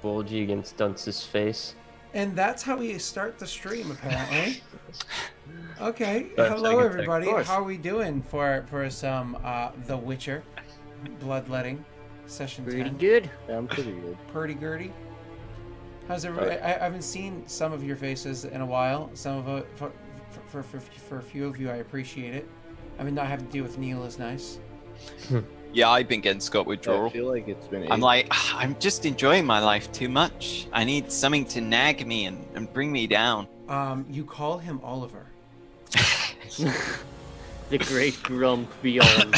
bulgy against Dunce's face. And that's how we start the stream, apparently. Okay, Sorry, hello second, everybody. second. How are we doing for some The Witcher Bloodletting Session 10? Pretty good. Yeah, I'm pretty good. Pretty Gertie. How's everybody? I haven't seen some of your faces in a while. Some of it, for a few of you, I appreciate it. I mean, not having to deal with Neil is nice. Yeah, I've been getting Scott I withdrawal. feel like it's been. I'm like, I'm just enjoying my life too much. I need something to nag me and bring me down. You call him Oliver. The great grump beyond.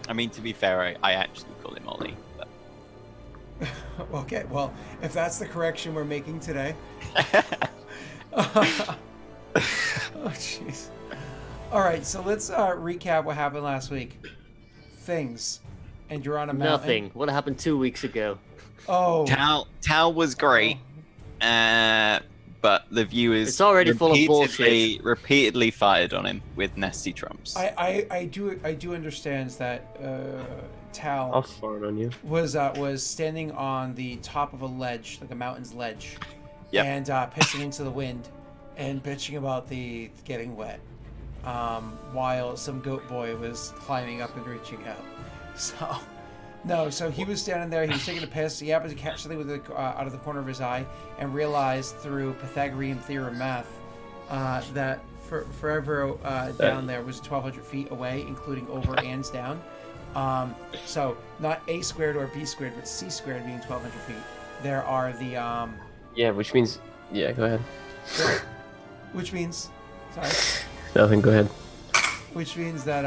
I mean, to be fair, I actually call him Ollie. But... Okay, well, if that's the correction we're making today. Oh, jeez. All right, so let's recap what happened last week. Things. And you're on a mountain. Nothing. What happened 2 weeks ago? Oh. Tal was great, but the viewers It's already full of bullshit. repeatedly fired on him with nasty trumps. I do understand that I'll Tal fart on you. was standing on the top of a ledge, like a mountain's ledge, Yep. and pissing into the wind and bitching about the getting wet, while some goat boy was climbing up and reaching out. So he was standing there. He was taking a piss. He happened to catch something with out of the corner of his eye and realized through Pythagorean theorem math that forever down there was 1,200 feet away, including over and down. So not a squared or b squared, but c squared being 1,200 feet. There are the Yeah, which means... Yeah, go ahead. which means, sorry, Nothing, go ahead. which means that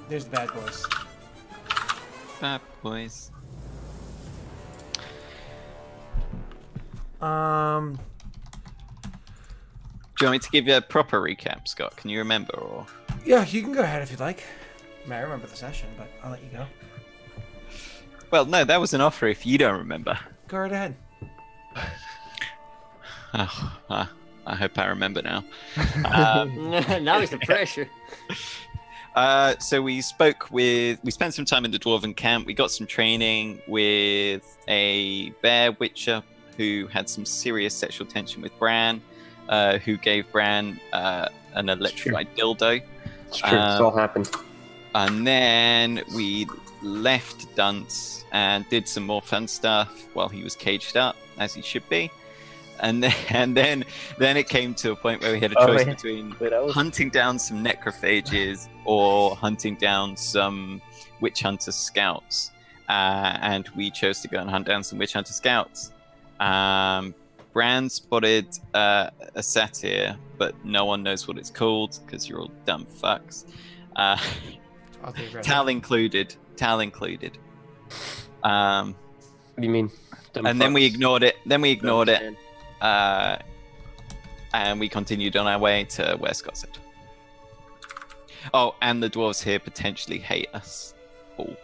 there's the bad boys. Bad boys. Um, Do you want me to give you a proper recap, Scott? Can you remember? Or yeah, you can go ahead if you'd like. I mean, I remember the session, but I'll let you go. well, no, that was an offer. If you don't remember, Go right ahead. I hope I remember now. Now it's the pressure. So we spent some time in the Dwarven camp. We got some training with a bear witcher who had some serious sexual tension with Bran, who gave Bran an electrified dildo. It's true, it's all happened. And then we left Dunce and did some more fun stuff while he was caged up, as he should be. And then it came to a point where we had a choice between hunting down some necrophages or hunting down some witch hunter scouts. And we chose to go and hunt down some witch hunter scouts. Bran spotted a satyr, but no one knows what it's called because you're all dumb fucks. Tal included. What do you mean? And then we ignored it. And we continued on our way to where Scott said. Oh, and the dwarves here potentially hate us. Oh,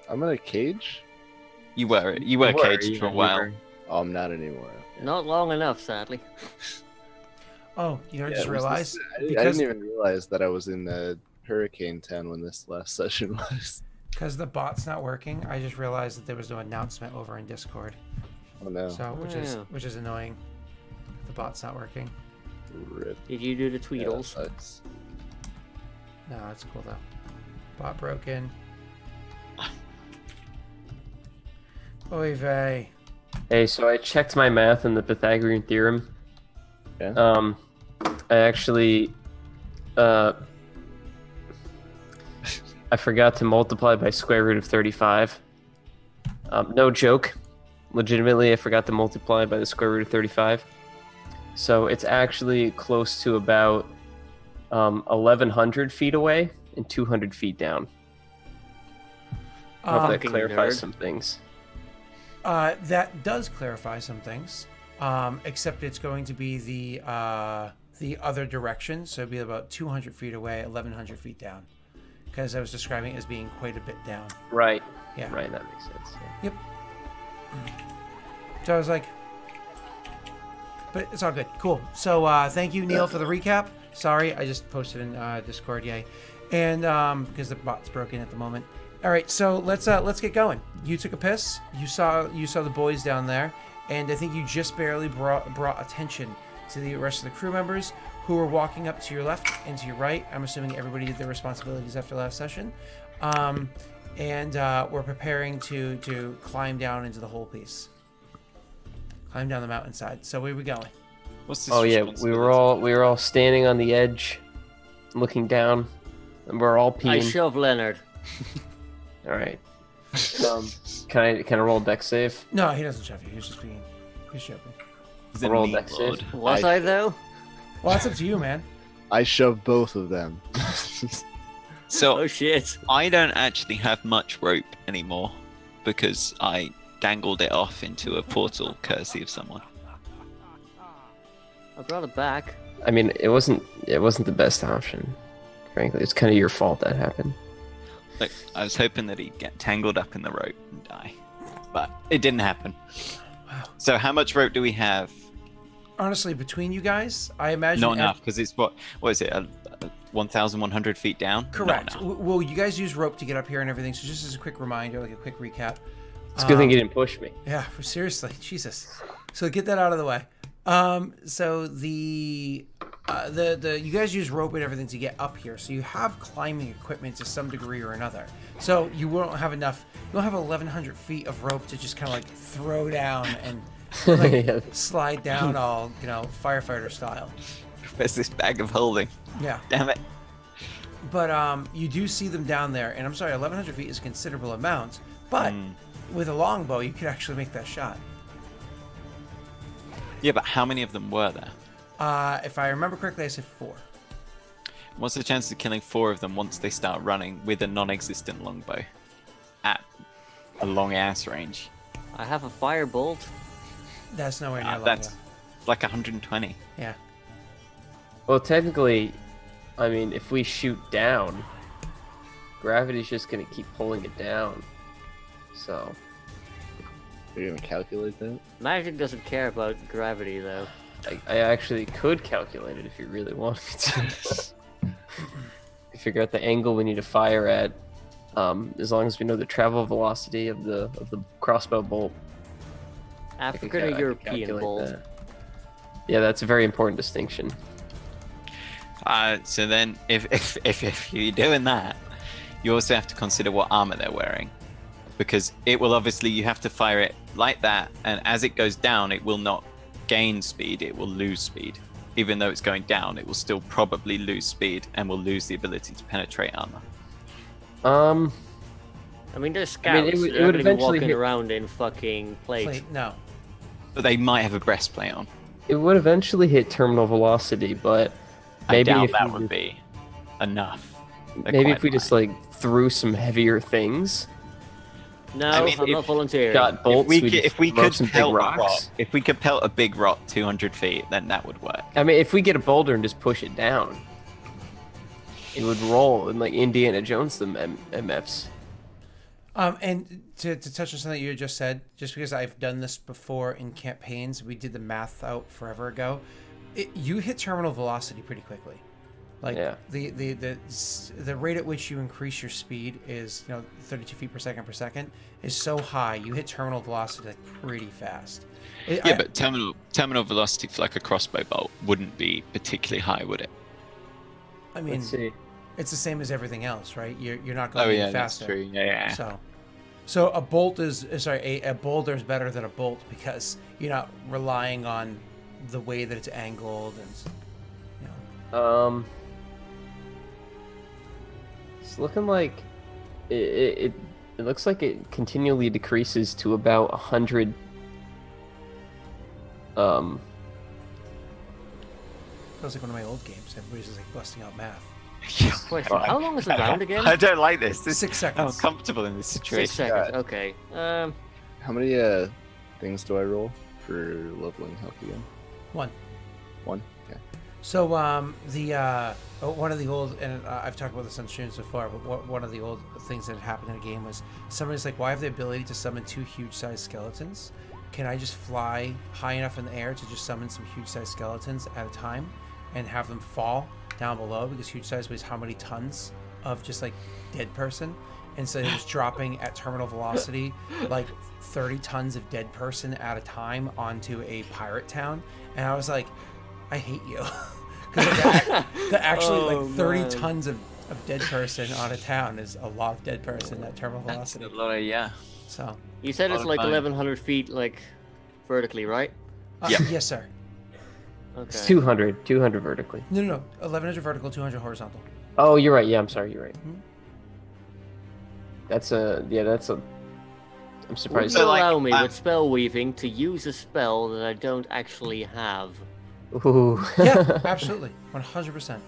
I'm in a cage. you were caged for a while. Oh, I'm not anymore. Not long enough, sadly. Oh, you know, I just it was realized I didn't even realize that I was in the Hurricane Town when this last session was. because the bot's not working. I just realized that there was no announcement over in Discord. Oh no. So which is annoying. The bot's not working. Rip. Did you do the Yeah, that Tweedles? sucks. No, it's cool though. Bot broken. Oy vey. Hey, so I checked my math in the Pythagorean theorem. Yeah. I actually... I forgot to multiply by square root of 35. No joke. Legitimately, I forgot to multiply by the square root of 35. So it's actually close to about 1,100 feet away and 200 feet down. I hope that Fucking clarifies nerd. some things. That does clarify some things. Except it's going to be the other direction, so it'd be about 200 feet away, 1,100 feet down. Because I was describing it as being quite a bit down. Right. Yeah. Right, that makes sense. Yeah. Yep. So I was like, but it's all good. Cool. So thank you, Neil, for the recap. Sorry, I just posted in Discord, yay. And because the bot's broken at the moment. All right, so let's get going. You took a piss. You saw the boys down there, and I think you just barely brought attention to the rest of the crew members who were walking up to your left and to your right. I'm assuming everybody did their responsibilities after last session, and we're preparing to climb down into the whole piece. Climb down the mountainside. So where are we going? What's this? Oh yeah, we were all standing on the edge, looking down, and we're all peeing. I shove Leonard. All right. Can I roll a dex save? No, he doesn't shove you. He's joking. The roll meat dex save. lord. Was I though? Well, that's up to you, man. I shoved both of them. So Oh shit. I don't actually have much rope anymore because I dangled it off into a portal courtesy of someone. I brought it back. I mean, it wasn't the best option. Frankly, it's kind of your fault that happened. Like, I was hoping that he'd get tangled up in the rope and die, but it didn't happen. Wow. So how much rope do we have? Honestly, between you guys, I imagine Not enough, because it's what is it? 1,100 feet down? Correct. Not enough. Well, you guys use rope to get up here and everything. So just as a quick reminder, like a quick recap. It's a good thing you didn't push me. Yeah, seriously, Jesus. So get that out of the way. So the you guys use rope and everything to get up here. So you have climbing equipment to some degree or another. So you won't have enough. You don't have 1,100 feet of rope to just kind of like throw down and like Yeah. slide down all firefighter style. Where's this bag of holding? Yeah. Damn it. But you do see them down there, and I'm sorry, 1,100 feet is a considerable amount. But with a longbow, you could actually make that shot. Yeah, but how many of them were there? If I remember correctly, I said 4. What's the chance of killing 4 of them once they start running with a non-existent longbow at a long ass range? I have a firebolt. That's nowhere near That's longbow. like 120. Yeah. Well, technically, I mean, if we shoot down, gravity's just gonna keep pulling it down. So. You're gonna calculate that? Magic doesn't care about gravity though. I actually could calculate it if you really wanted me to. You figure out the angle we need to fire at, as long as we know the travel velocity of the crossbow bolt. I could African or I could European calculate bolt. that. Yeah, that's a very important distinction. So then, if you're doing that, you also have to consider what armor they're wearing, because it will obviously you have to fire it like that, and as it goes down, it will not gain speed; it will lose speed. Even though it's going down, it will still probably lose speed and will lose the ability to penetrate armor. I mean, they're scouts. it would They're not gonna be eventually walking hit- around in fucking plate. Plate, no. But they might have a breastplate on. It would eventually hit terminal velocity, but I maybe doubt if that we would just- be enough. They're maybe quite if we just light. like threw some heavier things, No, I mean, I'm not if- volunteering. got bolts, If we throw could some big pelt a rocks. rock, if we could pelt a big rock 200 feet, then that would work. I mean, if we get a boulder and just push it down, it would roll and like Indiana Jones them MFs. And to touch on something you just said, just because I've done this before in campaigns, we did the math out forever ago. You hit terminal velocity pretty quickly. Like Yeah. the rate at which you increase your speed is 32 feet per second is so high. You hit terminal velocity like pretty fast. But terminal velocity for like a crossbow bolt wouldn't be particularly high, would it? I mean, Let's see. it's the same as everything else, right? You're not Oh going yeah, any faster. that's true. Yeah. So a bolt is a boulder is better than a bolt because you're not relying on the way that it's angled and It's looking like it looks like it continually decreases to about 100. Feels like one of my old games. Everybody's just like busting out math. Question, how long is the round again? I don't like this. 6 I'm seconds. uncomfortable in this 6 situation. seconds. Okay. How many things do I roll for leveling health again? 1. 1? Okay. So one of the old, and I've talked about this on stream so far, but one of the old things that had happened in a game was somebody's like, "Well, I have the ability to summon 2 huge-sized skeletons. Can I just fly high enough in the air to just summon some huge-sized skeletons at a time, and have them fall down below because huge size weighs how many tons of just like dead person, and so it was dropping at terminal velocity like 30 tons of dead person at a time onto a pirate town, and I was like, I hate you. Because actually like 30 tons of dead person on a town is a lot of dead person at terminal velocity. That's a lot of, yeah. So You said it's like 1,100 feet, like, vertically, right? Yeah. Yes, sir. Okay. It's 200 vertically. No. 1,100 vertical, 200 horizontal. Oh, you're right. Yeah, I'm sorry. You're right. Mhm. That's a. I'm Would surprised. you So, like, allow me with spell weaving to use a spell that I don't actually have? Ooh. Yeah, absolutely, 100%.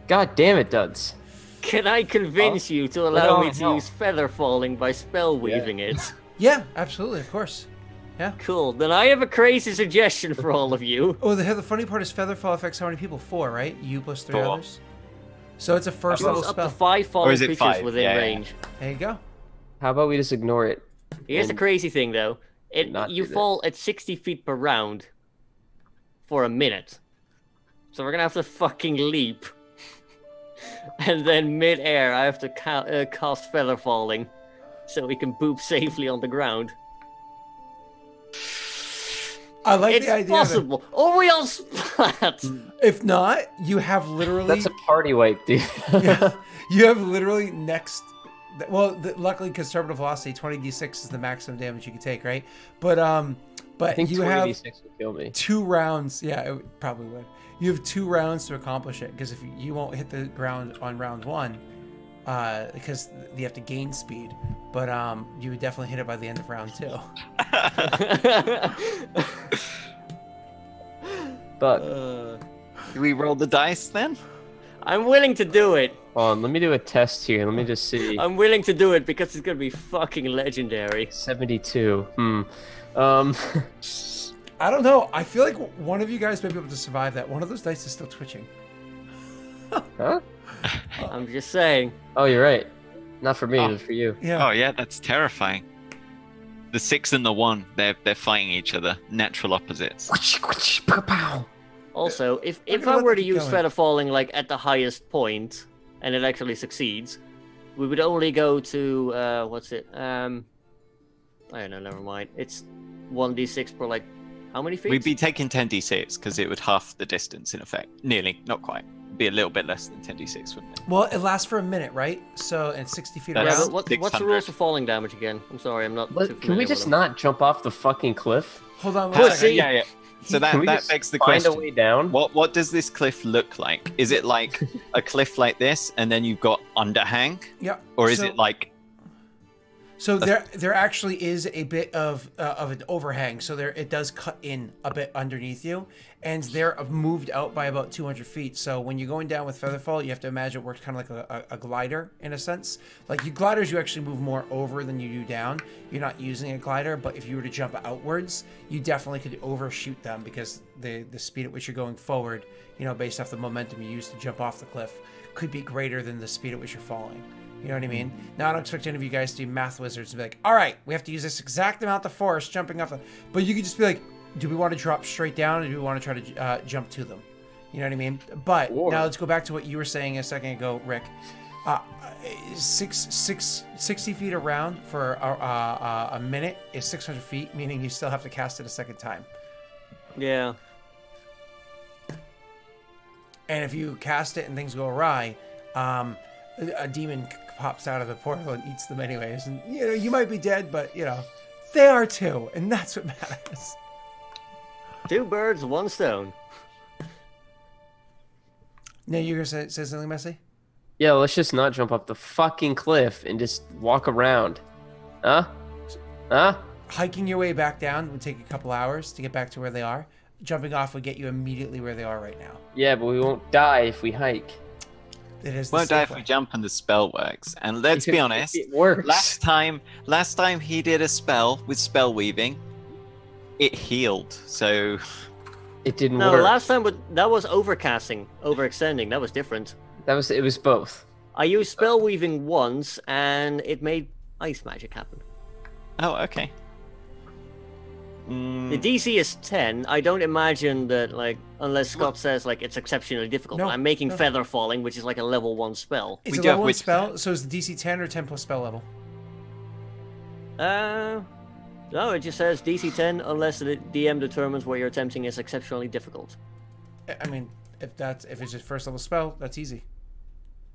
God damn it, Duds. Can I convince you to allow me to no. use feather falling by spell weaving it? Yeah, absolutely, of course. Cool. Then I have a crazy suggestion for all of you. Oh, the funny part is Featherfall affects how many people? 4, right? You plus 3 4. others. So it's a first It level goes up to spell. 5 falling is it creatures 5? within Yeah. range. There you go. How about we just ignore it? Here's the And crazy thing, though. not You do this. fall at 60 feet per round for a minute. So we're gonna have to fucking leap. And then mid-air, I have to cast feather falling, so we can boop safely on the ground. I like It's the idea. possible. Or we all splat. If not, you have literally. That's a party wipe, dude. Yeah, you have literally next. Well, luckily, because terminal velocity 20d6 is the maximum damage you can take, right? But I think you have 20d6 would kill me. 2 rounds. Yeah, it probably would. You have 2 rounds to accomplish it, because if you won't hit the ground on round 1, because you have to gain speed. But you would definitely hit it by the end of round 2. But Do we roll the dice then? I'm willing to do it. hold on, let me do a test here. Let me just see. I'm willing to do it because it's gonna be fucking legendary. 72. I don't know. I feel like one of you guys may be able to survive that. One of those dice is still twitching. Huh? I'm just saying. Oh, you're right. Not for me, it was for you. Yeah. Oh yeah, that's terrifying. The 6 and the 1, they're fighting each other. Natural opposites. Also, if gonna I let were them to keep use going. feather falling like at the highest point, and it actually succeeds, we would only go to what's it? I don't know. Never mind. It's 1d6 per like how many feet? We'd be taking 10d6 because it would half the distance in effect. Nearly, not quite. Be a little bit less than 10d6, wouldn't it? Well, it lasts for a minute, right? So, and 60 feet That's- Yeah, around. but what's the 600. rules for falling damage again? I'm sorry, I'm not too familiar Can we with just them. not jump off the fucking cliff? Hold on one Pussy. second. Yeah. So Can we that just begs the find question. a way down? What does this cliff look like? Is it like a cliff like this, and then you've got underhang, Yeah. or is so, it like? So there actually is a bit of an overhang. So it does cut in a bit underneath you, and they're moved out by about 200 feet. So when you're going down with Featherfall, you have to imagine it works kind of like a glider in a sense. Like gliders, you actually move more over than you do down. You're not using a glider, but if you were to jump outwards, you definitely could overshoot them because the speed at which you're going forward, based off the momentum you use to jump off the cliff, could be greater than the speed at which you're falling. You know what I mean? Now, I don't expect any of you guys to be math wizards and be like, all right, we have to use this exact amount of force jumping off the... But you could just be like, do we want to drop straight down or do we want to try to jump to them? You know what I mean? But now let's go back to what you were saying a second ago, Rick. 60 feet around for a minute is 600 feet, meaning you still have to cast it a second time. Yeah. And if you cast it and things go awry, a demon pops out of the portal and eats them anyways. And, you might be dead, but, they are too. And that's what matters. 2 birds, 1 stone. Now, you're going to say something, Messi? Yeah, let's just not jump off the fucking cliff and just walk around. Huh? Hiking your way back down would take a couple hours to get back to where they are. Jumping off would get you immediately where they are right now. Yeah, but we won't die if we hike. It is the Won't die safe if we way. jump and the spell works. And let's be honest, It works. last time he did a spell with spell weaving, it healed. So It didn't No, work. last time that was overcasting, overextending. That was different. It was both. I used spell weaving once, and it made ice magic happen. oh, okay. The DC is 10. I don't imagine that, like, unless Scott says, like, it's exceptionally difficult. No, I'm making no. Feather Falling, which is like a level 1 spell. It's We a do have level 1 witch spell, so is the DC 10 or 10 plus spell level? No, it just says DC 10 unless the DM determines what you're attempting is exceptionally difficult. I mean, if it's just first level spell, that's easy.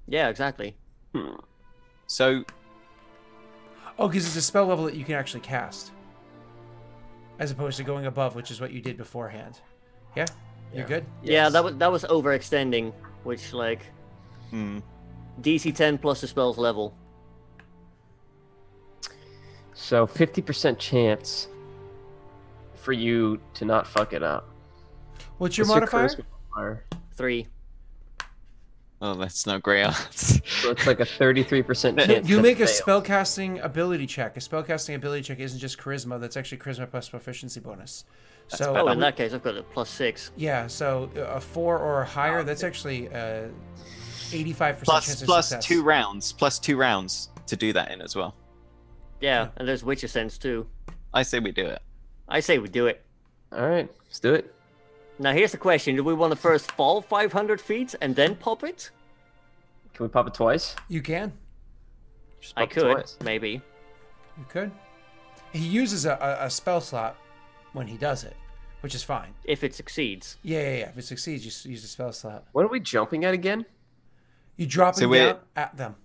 Yeah, exactly. So Oh, because it's a spell level that you can actually cast. As opposed to going above, which is what you did beforehand. Yeah? You're good? Yeah, that was overextending, which, like, DC 10 plus the spell's level. So 50% chance for you to not fuck it up. What's your What's modifier? charisma modifier? 3. oh, that's not great odds. So it's like a 33% chance. You to make a fail. spellcasting ability check. A spellcasting ability check isn't just charisma, that's actually charisma plus proficiency bonus. So Oh, in that case, I've got a +6. yeah, so a 4 or higher, that's actually 85% plus chance of plus success. 2 rounds. Plus 2 rounds to do that in as well. Yeah, and there's Witcher Sense too. I say we do it. I say we do it. All right, let's do it. Now here's the question: do we want to first fall 500 feet and then pop it? Can we pop it twice? You can. Just I pop it could, twice. maybe. You could. He uses a spell slot when he does it, which is fine. If it succeeds. Yeah. If it succeeds, you use a spell slot. What are we jumping at again? You drop So it we're- down at them.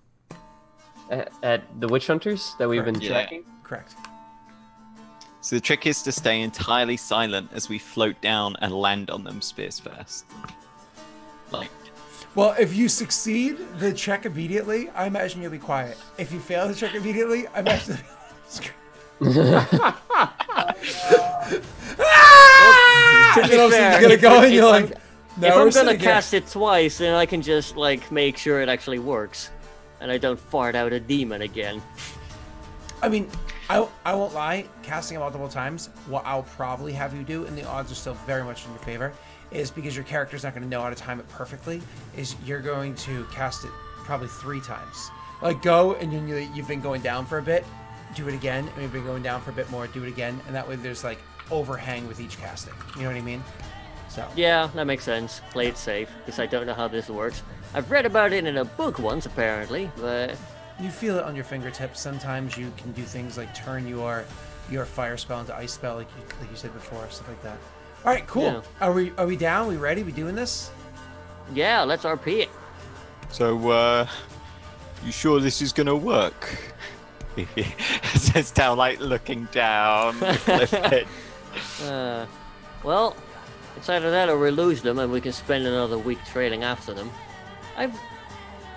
At the witch hunters that we've been Yeah. tracking? Correct. So the trick is to stay entirely silent as we float down and land on them spears first. Like, Well, if you succeed the check immediately, I imagine you'll be quiet. If you fail the check immediately, I imagine. To be You know, so fair, you get it going, if you're I'm- like, no, if we're I'm sitting gonna here. cast it twice, then I can just like make sure it actually works, and I don't fart out a demon again. I mean, I won't lie. Casting it multiple times, what I'll probably have you do, and the odds are still very much in your favor, is because your character's not going to know how to time it perfectly. Is you're going to cast it probably 3 times. Like go and you've been going down for a bit, do it again, and you've been going down for a bit more, do it again, and that way there's like overhang with each casting. You know what I mean? So Yeah, that makes sense. Play it safe, because I don't know how this works. I've read about it in a book once, apparently, but you feel it on your fingertips. Sometimes you can do things like turn your fire spell into ice spell, like you said before, stuff like that. All right, cool. Yeah. Are we down? We ready? We doing this? yeah, let's RP it. so, you sure this is gonna work? Says down, like looking down the cliff edge. Well, it's either that or we lose them and we can spend another week trailing after them. I've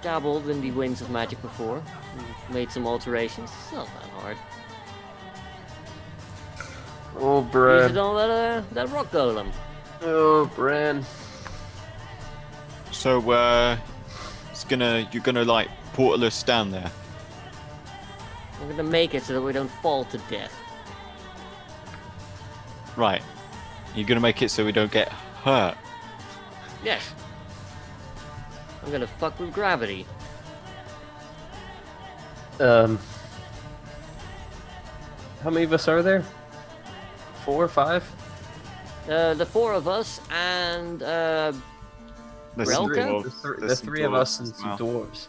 dabbled in the winds of magic before, and made some alterations. It's not that hard. Oh, Use Bran. it on that rock golem. Oh, Bran. So, you're gonna like portal us down there. I'm gonna make it so that we don't fall to death. Right. You're gonna make it so we don't get hurt. Yes. I'm gonna fuck with gravity. How many of us are there? 4 or 5? The 4 of us and There's Relka? dwarves. The There's 3 some of us dwarves and as some well. dwarves.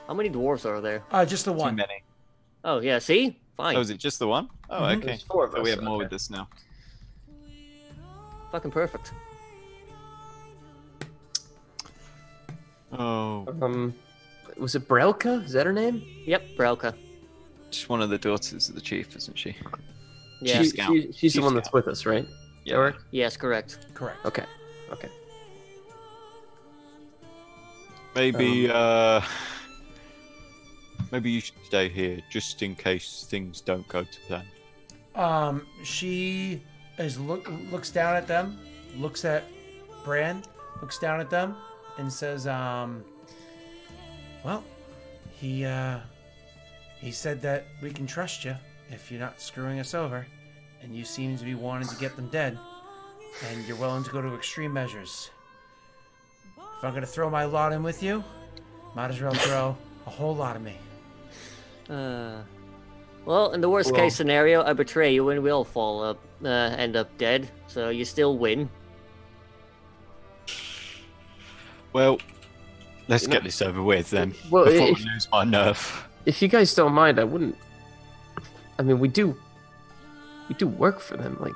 how many dwarves are there? Just the Too one. many. Oh yeah, see? Fine. Oh, is it just the one? Oh, Mhm. okay. There's 4 of So we us, have more okay. with this now. Fucking perfect. Oh, Was it Brelka? Is that her name? Yep, Brelka. she's one of the daughters of the chief, isn't she? Yeah. Chief Scout. She's Chief the one that's Scout. with us, right? Yeah. Daelric? Yes, correct. Correct. Okay. Okay. Maybe, maybe you should stay here just in case things don't go to plan. She looks down at them, looks at Bran, looks down at them, and says, well, he said that we can trust you if you're not screwing us over, and you seem to be wanting to get them dead, and you're willing to go to extreme measures. If I'm gonna throw my lot in with you, might as well throw a whole lot of me. Well, in the worst Well- case scenario, I betray you and we all fall up, end up dead. So you still win. Well, let's You get know- this over with then. Well, before if- I lose my nerve. If you guys don't mind, I wouldn't. I mean, we do work for them. Like,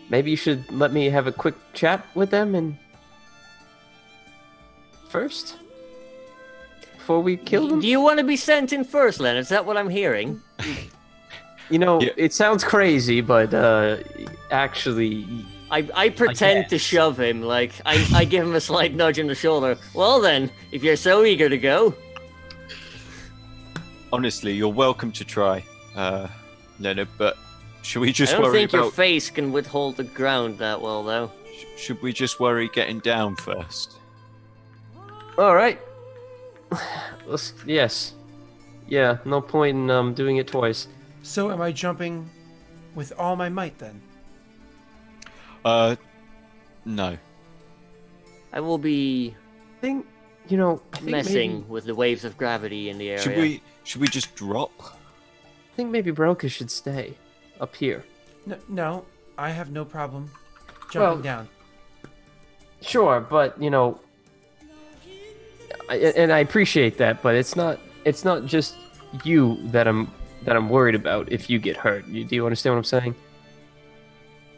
maybe you should let me have a quick chat with them and first before we kill them. Do you want to be sent in first, Len? Is that what I'm hearing? You know, Yeah. it sounds crazy, but actually, I pretend to guess. shove him, like, I give him a slight nudge in the shoulder. Well then, if you're so eager to go. Honestly, you're welcome to try, Leonard, but should we just I don't worry think your about... face can withhold the ground that well, though. Should we just worry getting down first? all right. Yes, yeah. No point in doing it twice. So am I jumping with all my might then? No. I will be I think you know. I think messing maybe, with the waves of gravity in the area. Should we just drop? I think maybe Broca should stay up here. No, I have no problem jumping Well- down. Sure, but you know, and I appreciate that, but it's not just you that I'm worried about if you get hurt. Do you understand what I'm saying?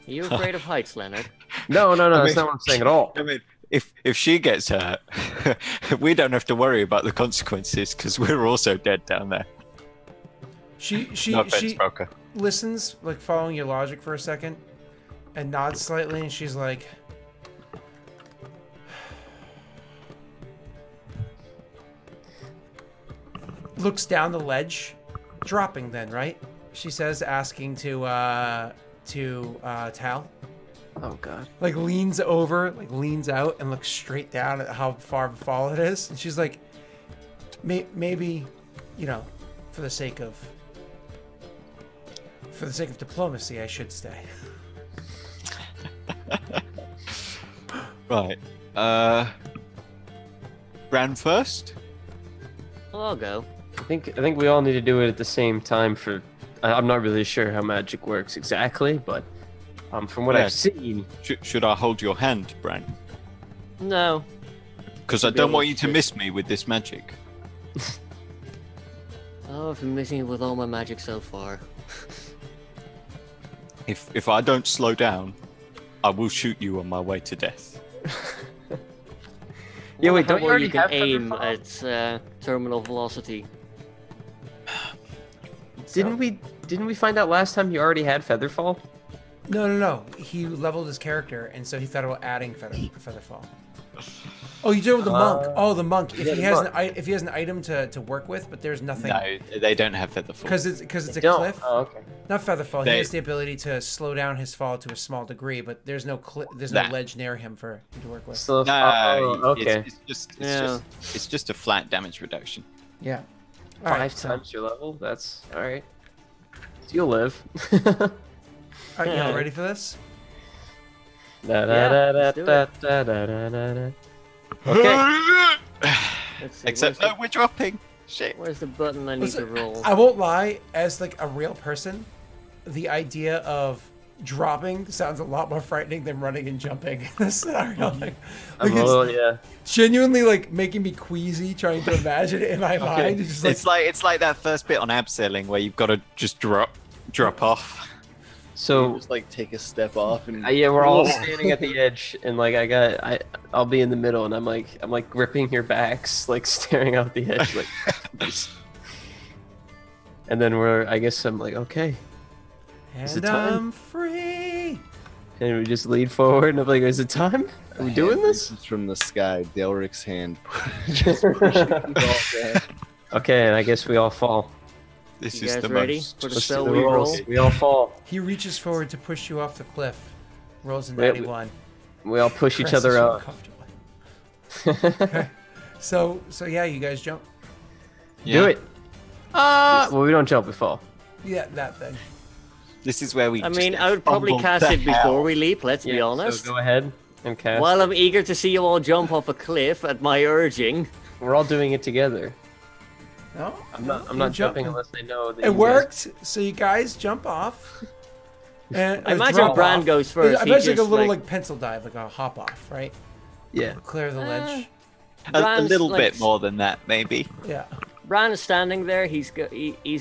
Are you afraid of heights, Leonard? No, I that's mean- not what I'm saying at all. I mean, if she gets hurt, we don't have to worry about the consequences because we're also dead down there. She No offense, Broker. listens, like following your logic for a second, and nods slightly, and she's like, looks down the ledge, dropping. Then, right? She says, asking to Tal. Oh God. Like leans over, like leans out, and looks straight down at how far of a fall it is, and she's like, maybe, you know, for the sake of diplomacy, I should stay. Right. Bran first? Well, I'll go. I think we all need to do it at the same time. I'm not really sure how magic works exactly, but from what Yeah. I've seen, Should I hold your hand, Bran? No. Because I Be don't able want you to to- miss me with this magic. Oh, I've been missing it with all my magic so far. If I don't slow down, I will shoot you on my way to death. Yeah, wait, How don't you well already you can have aim Featherfall? at terminal velocity? didn't we find out last time you already had Featherfall? No. He leveled his character, and so he thought about adding Featherfall. Oh, you did it with the monk. Oh, the monk. If yeah, he the has monk. if he has an item to work with, but there's nothing No, they don't have Featherfall. because it's a Don't. cliff. Oh, okay. Not Featherfall. He They- has the ability to slow down his fall to a small degree, but there's no there's no Nah. ledge near him for him to work with. So, No, okay. it's just a flat damage reduction. Yeah. All right. 5 times your level. That's all right. You'll live. All right, y'all ready for this? let's do it. Okay. Let's see, Except where's, no, we're dropping. Shit. where's the button I need to Listen, roll? I won't lie. As like a real person, the idea of dropping sounds a lot more frightening than running and jumping in this scenario. Like, I'm a it's little, yeah. genuinely like making me queasy trying to imagine it in my mind. It's just like, It's like that first bit on abseiling where you've got to just drop off. So Just like take a step off and yeah, we're all Whoa. standing at the edge, and like I'll be in the middle, and I'm like gripping your backs, like staring out the edge, like. And then I guess I'm like, okay, is it and time? I'm free. And we just lead forward, and I'm like, is it time? Are we doing this? It's from the sky, Daelric's hand. Just pushing you all down. Okay, and I guess we all fall. This You is guys the ready most. for the Let's spell do we the roll? rolls. We all fall. He reaches forward to push you off the cliff. Rolls a Wait, 91. We all push each Presses other you out. uncomfortably. Okay. So yeah, you guys jump. Do it. Well, we don't jump, we fall. Yeah, that thing. This is where we. I just mean, I would probably fumbled cast the it before hell. we leap, let's be honest. So go ahead and cast. While I'm eager to see you all jump off a cliff at my urging. We're all doing it together. No, I'm no, not you're jumping unless I know that It you guys- worked. So you guys jump off. And I imagine drop Bran off. goes first. I He imagine like a just, little like pencil dive, like a hop off, right? Yeah. Clear the ledge. A Bran's, little like, bit more than that, maybe. Yeah. Bran is standing there. He's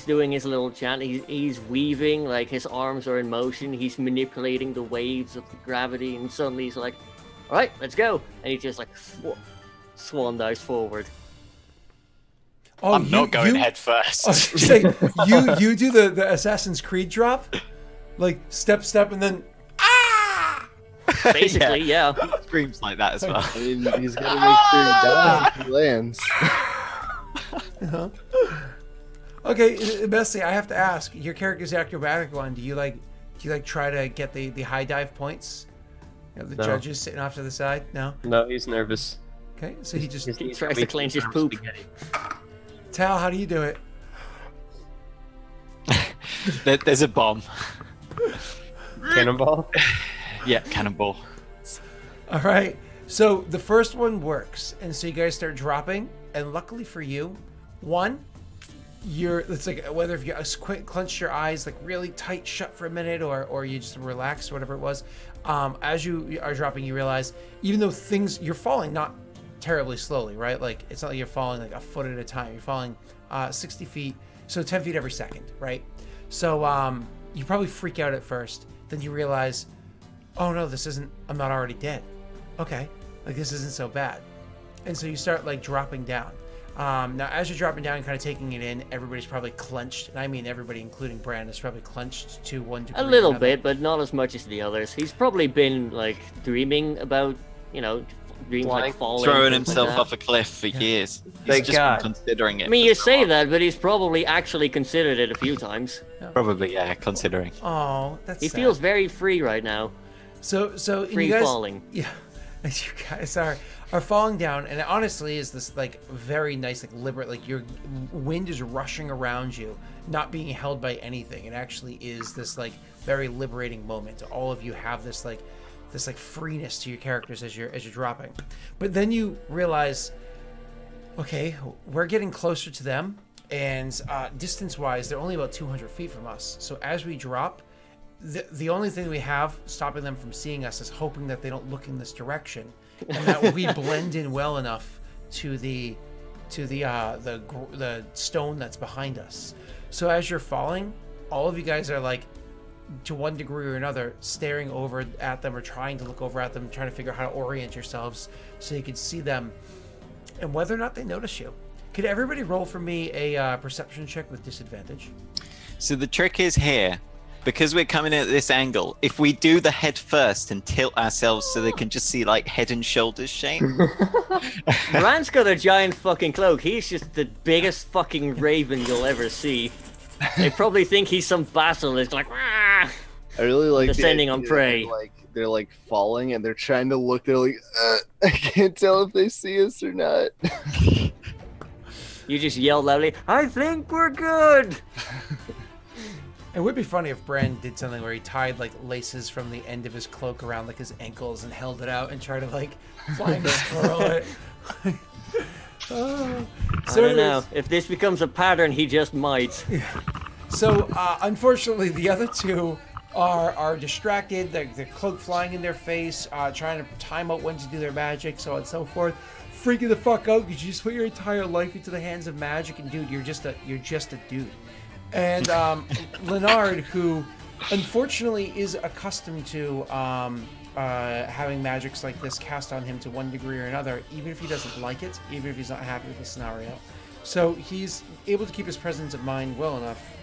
doing his little chant. He's weaving, like his arms are in motion. He's manipulating the waves of the gravity, and suddenly he's like, "All right, let's go!" And he just like swan dives forward. Oh, I'm not going head I first. was gonna say, you do the Assassin's Creed drop, like step, and then Basically, yeah. Screams like that as well. I mean, he's gonna make sure he dies if he lands. Okay, Bessie, I have to ask. Your character's acrobatic one. Do you try to get the high dive points? You know, the No. judges sitting off to the side. No. No, he's nervous. Okay, so he just. He tries to cleanse his poop. Tal, how do you do it? There's a bomb. Cannonball. Yeah, cannonball. All right. So the first one works, and so you guys start dropping, and luckily for you, it's like whether if you clench your eyes like really tight shut for a minute, or you just relax, whatever it was. As you are dropping, you realize even though you're falling not terribly slowly, right? Like it's not like you're falling like a foot at a time. You're falling 60 feet, so 10 feet every second, right? So you probably freak out at first, then you realize, oh no, I'm not already dead. Okay, like this isn't so bad. And so you start like dropping down. Now as you're dropping down and kind of taking it in, everybody's probably clenched, and I mean everybody including Bran is probably clenched to one degree. A little or another. bit, but not as much as the others. He's probably been like dreaming about, dreams like falling. Throwing things like himself that. off a cliff for years. He's Thank just God. been considering it. I mean, for you so say long. that, but he's probably actually considered it a few times. Probably, yeah, considering. Oh, that's He sad. feels very free right now. so Free you guys, falling. Yeah, as you guys are falling down, and it honestly is this like very nice, like liberate, like your wind is rushing around you, not being held by anything. It actually is this like very liberating moment. All of you have this like freeness to your characters as you're dropping. But then you realize, okay, we're getting closer to them, and distance-wise, they're only about 200 feet from us. So as we drop, the only thing we have stopping them from seeing us is hoping that they don't look in this direction, and that we blend in well enough to the stone that's behind us. So as you're falling, all of you guys are like, to one degree or another, staring over at them or trying to look over at them, trying to figure out how to orient yourselves so you can see them and whether or not they notice you. Could everybody roll for me a perception check with disadvantage? So the trick is here, because we're coming in at this angle, if we do the head first and tilt ourselves so they can just see like head and shoulders shape. Bran's got a giant fucking cloak. He's just the biggest fucking raven you'll ever see. They probably think he's some basilisk, like, "Rah!" I really like the Descending on idea prey. that, they're like falling and they're trying to look. They're like, I can't tell if they see us or not. You just yell loudly, "I think we're good!" It would be funny if Bran did something where he tied like laces from the end of his cloak around like his ankles and held it out and tried to like flying squirrel it. I don't know. If this becomes a pattern, he just might. So unfortunately, the other two are distracted. Their cloak flying in their face, trying to time out when to do their magic, so on and so forth. Freaking the fuck out because you just put your entire life into the hands of magic, and dude, you're just a dude. And Leonard, who unfortunately is accustomed to having magics like this cast on him to one degree or another, even if he doesn't like it, even if he's not happy with the scenario. So he's able to keep his presence of mind well enough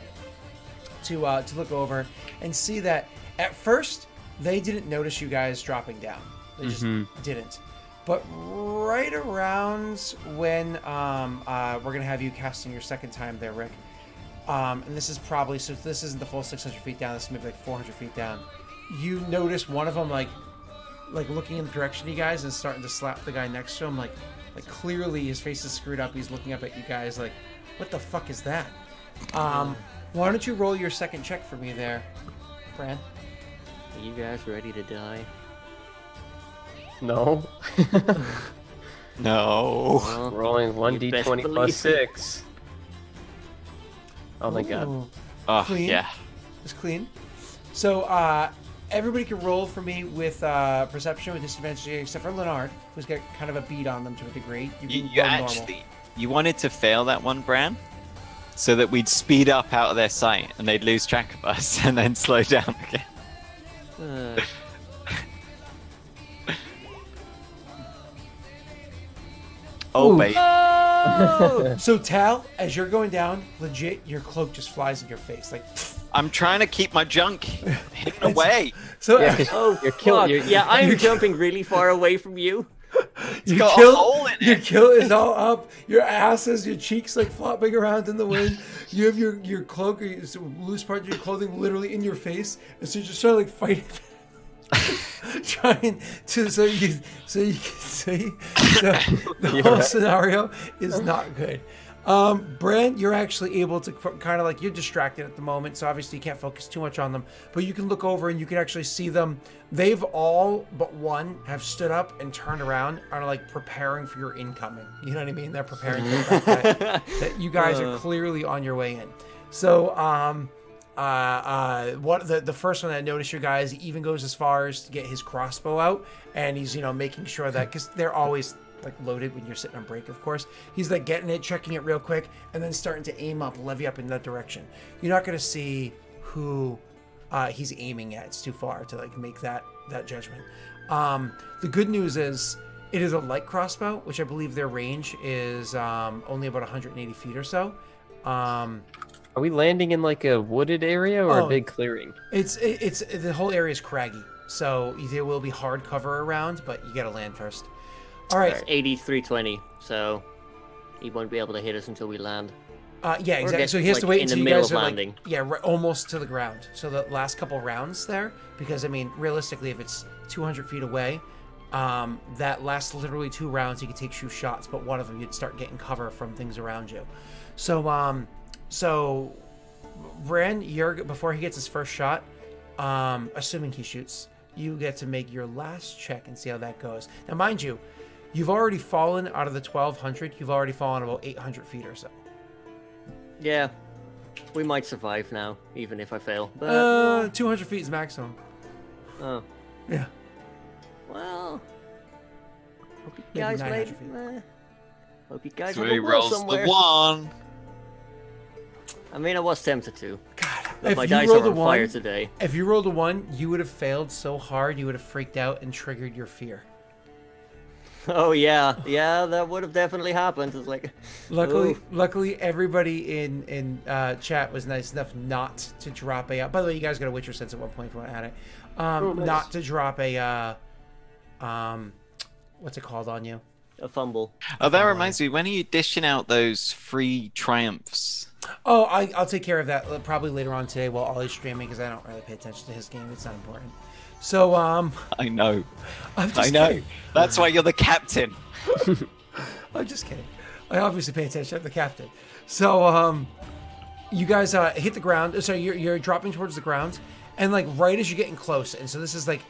to look over and see that at first they didn't notice you guys dropping down. They just didn't. But right around when we're gonna have you casting your second time there, Rick. And this is probably, so this isn't the full 600 feet down, this is maybe like 400 feet down. You notice one of them like looking in the direction of you guys and starting to slap the guy next to him, like clearly his face is screwed up. He's looking up at you guys like, what the fuck is that? Why don't you roll your second check for me there, Bran? Are you guys ready to die? No. No. Well, Rolling you best 1d20 believe plus it. 6. Oh my god. Ooh, Oh, Clean. yeah. it's clean. So everybody can roll for me with perception with disadvantage except for Leonard, who's got kind of a beat on them to a degree. You can You roll actually, you wanted to fail that one, Bran, so that we'd speed up out of their sight and they'd lose track of us and then slow down again. Oh, Ooh. babe. normal. So Tal, as you're going down, legit, your cloak just flies in your face, like. I'm trying to keep my junk hidden away. So Yeah, 'cause Oh, you're killing. fuck. Yeah, I'm jumping really far away from you. your got a kill, hole in your it. kill is all up. Your asses, your cheeks like flopping around in the wind. You have your cloak or your loose part of your clothing literally in your face, and so you're just trying to like fight it. Trying to so you can see the whole scenario is not good. Bran, you're actually able to kind of like, you're distracted at the moment, so obviously you can't focus too much on them, but you can look over and you can actually see them. They've all but one have stood up and turned around and are like preparing for your incoming. You know what I mean? They're preparing for the fact that you guys are clearly on your way in. So what the first one that noticed you guys, he even goes as far as to get his crossbow out, and he's making sure that, because they're always like loaded when you're sitting on break, of course, he's like getting it, checking it real quick, and then starting to aim up, levy up in that direction. You're not going to see who he's aiming at. It's too far to like make that judgment. The good news is it is a light crossbow, which I believe their range is only about 180 feet or so. Are we landing in like a wooded area or a big clearing? It's the whole area is craggy, so there will be hard cover around, but you got to land first. All right. It's 8320, so he won't be able to hit us until we land. Yeah, exactly. get, So he has to like, wait in the until you middle guys of are landing. like, almost to the ground. So the last couple rounds there, because I mean, realistically, if it's 200 feet away, that last literally 2 rounds, you could take 2 shots, but one of them you'd start getting cover from things around you. So, Bran, before he gets his first shot, assuming he shoots, you get to make your last check and see how that goes. Now, mind you, you've already fallen out of the 1,200. You've already fallen about 800 feet or so. Yeah, we might survive now, even if I fail. But 200 feet is maximum. oh, Yeah. well, hope you Maybe guys 900 made. feet. Hope you guys So have he a wall rolls somewhere. the 1. I mean, I was tempted to. God, But if my you dice rolled are a on fire 1, today. if you rolled a 1, you would have failed so hard you would have freaked out and triggered your fear. Oh yeah, that would have definitely happened. It's like, Luckily, everybody in chat was nice enough not to drop a. By the way, you guys got a Witcher sense at one point if you want to add it. Nice. Not to drop a. What's it called on you? a fumble. Oh, that reminds me. When are you dishing out those free triumphs? Oh, I'll take care of that probably later on today while Ollie's streaming, because I don't really pay attention to his game. It's not important. So I know. I'm just I know. kidding. That's why you're the captain. I'm just kidding. I obviously pay attention. I'm the captain. So, you guys hit the ground. So you're dropping towards the ground, and like right as you're getting close, and so this is like,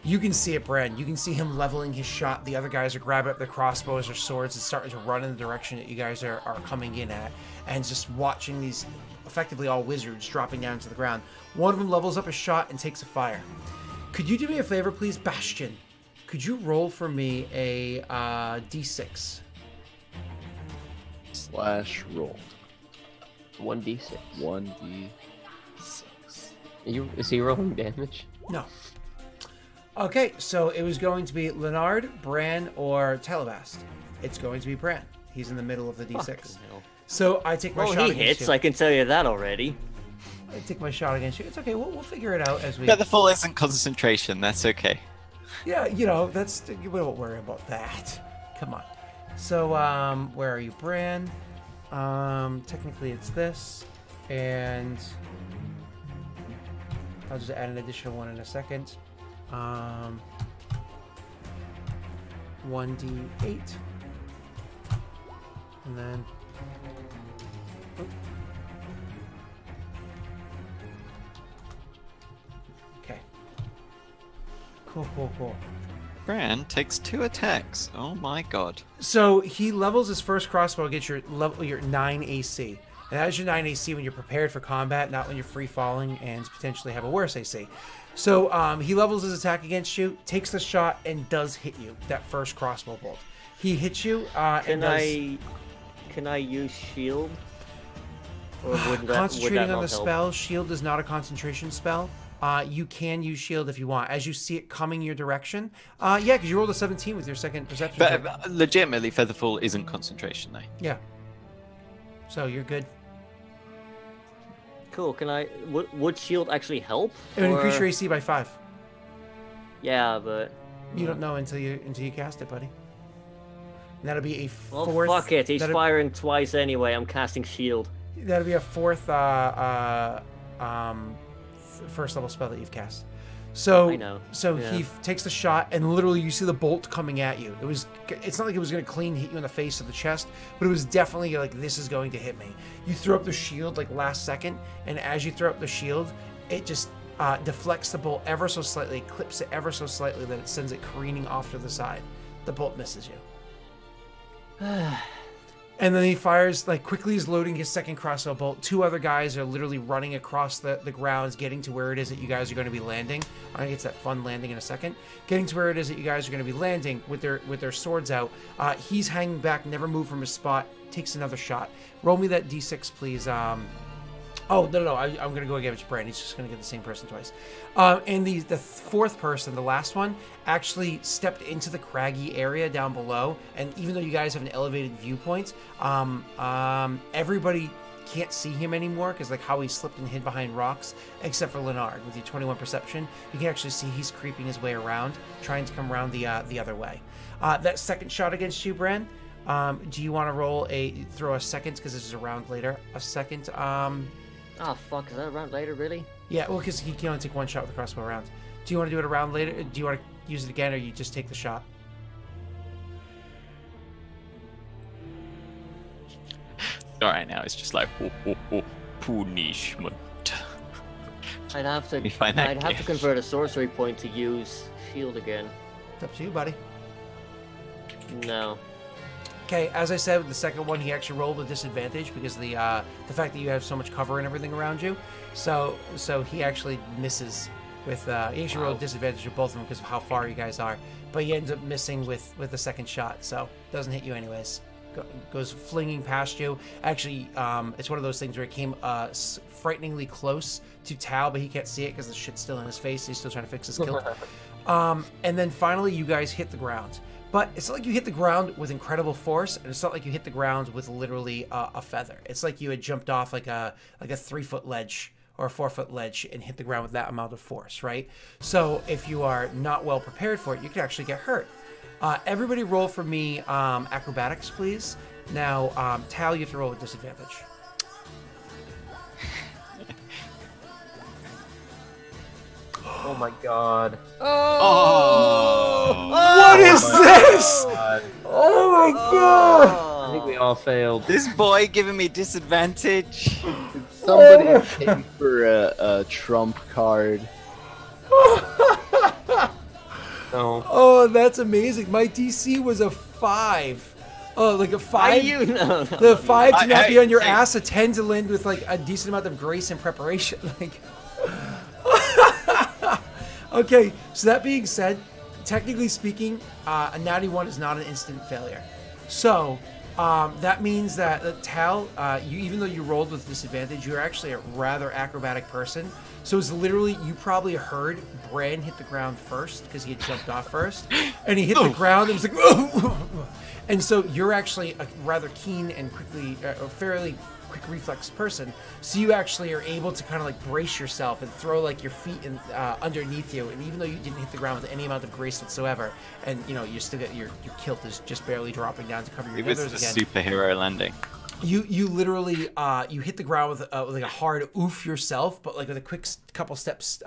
you can see it, Bran. You can see him leveling his shot. The other guys are grabbing up their crossbows or swords and starting to run in the direction that you guys are coming in at, and just watching these effectively all wizards dropping down to the ground. One of them levels up a shot and takes a fire. Could you do me a favor, please, Bastion? Could you roll for me a d6? /roll. 1d6. 1d6. Is he rolling damage? No. Okay, so it was going to be Leonard, Bran, or Telebast. It's going to be Bran. He's in the middle of the d6. Fucking hell. So I take my Well, shot he against hits. you. I can tell you that already. I take my shot against you. It's okay. We'll figure it out as we. Featherfall isn't concentration. That's okay. Yeah, that's. We won't worry about that. Come on. So, where are you, Bran? Technically it's this, and I'll just add an additional one in a second. 1d8, and then. Okay. Cool. Bran takes 2 attacks. Oh my god. So he levels his first crossbow against your 9 AC. And that is your 9 AC when you're prepared for combat, not when you're free falling and potentially have a worse AC. So he levels his attack against you, takes the shot, and does hit you. That first crossbow bolt. He hits you. Can I use shield? Or would Concentrating on the help? spell, shield is not a concentration spell. You can use shield if you want. As you see it coming your direction. Yeah, because you rolled a 17 with your second perception check. But legitimately, Featherfall isn't concentration, though. Yeah. So you're good. Cool. Can I? Would shield actually help? It would increase or- your AC by 5. Yeah, but You don't know until you cast it, buddy. And that'll be a well, fourth. fuck it. He's that'll- firing twice anyway. I'm casting shield. That'll be a fourth first level spell that you've cast. So I know. So Yeah. he takes the shot, and literally you see the bolt coming at you. It's not like it was going to clean hit you in the face or the chest, but it was definitely like, this is going to hit me. You throw up the shield like last second, and as you throw up the shield, it just deflects the bolt ever so slightly, clips it ever so slightly that it sends it careening off to the side. The bolt misses you. And then he fires, like, quickly is loading his second crossbow bolt. 2 other guys are literally running across the grounds, getting to where it is that you guys are going to be landing. I'm going to get to that fun landing in a second. Getting to where it is that you guys are going to be landing with their swords out. He's hanging back, never moved from his spot, takes another shot. Roll me that d6, please. Oh, no, I'm going to go against Brand. He's just going to get the same person twice. And the fourth person, the last one, actually stepped into the craggy area down below. And even though you guys have an elevated viewpoint, everybody can't see him anymore because like how he slipped and hid behind rocks, except for Leonard. With your 21 perception, you can actually see he's creeping his way around, trying to come around the other way. That second shot against you, Bran, do you want to throw a second, because this is a round later, a second... Oh fuck! Is that a round later, really? Yeah, well, because he can only take one shot with the crossbow round. Do you want to do it a round later? Do you want to use it again, or you just take the shot? All right, now it's just like punishment. I'd have to. me find that I'd have to gift. convert a sorcery point to use shield again. It's up to you, buddy. No. Okay, as I said, with the second one, he actually rolled with disadvantage because the fact that you have so much cover and everything around you. So he actually misses with he actually rolled disadvantage with both of them because of how far you guys are. But he ends up missing with the second shot, so doesn't hit you anyways. Goes flinging past you. Actually, it's one of those things where it came frighteningly close to Tal, but he can't see it because the shit's still in his face. He's still trying to fix his kilt. And then finally, you guys hit the ground. But it's not like you hit the ground with incredible force, and it's not like you hit the ground with literally a feather. It's like you had jumped off like a 3-foot ledge or a 4-foot ledge and hit the ground with that amount of force, right? So if you are not well prepared for it, you could actually get hurt. Everybody roll for me acrobatics, please. Now, Tal, you have to roll with disadvantage. Oh my god. Oh! What is this? God. Oh my god! I think we all failed. This boy giving me disadvantage. Somebody pay for a trump card. No. Oh, that's amazing. My DC was a 5. Oh, like a 5. You know. The 5 to not be on your I- ass, a 10 to land with like a decent amount of grace and preparation. Like, okay. So that being said, technically speaking, a natty 1 is not an instant failure. So that means that Tal, you even though you rolled with disadvantage, you're actually a rather acrobatic person. So it's literally, you probably heard Bran hit the ground first because he had jumped off first, and he hit the ground and was like, and so you're actually a rather keen and fairly quick reflex person. So you actually are able to kind of like brace yourself and throw like your feet in, underneath you. And even though you didn't hit the ground with any amount of grace whatsoever, and you know you still get your kilt is just barely dropping down to cover your It was withers a again. superhero landing. You literally you hit the ground with like a hard oof yourself, but like with a quick couple steps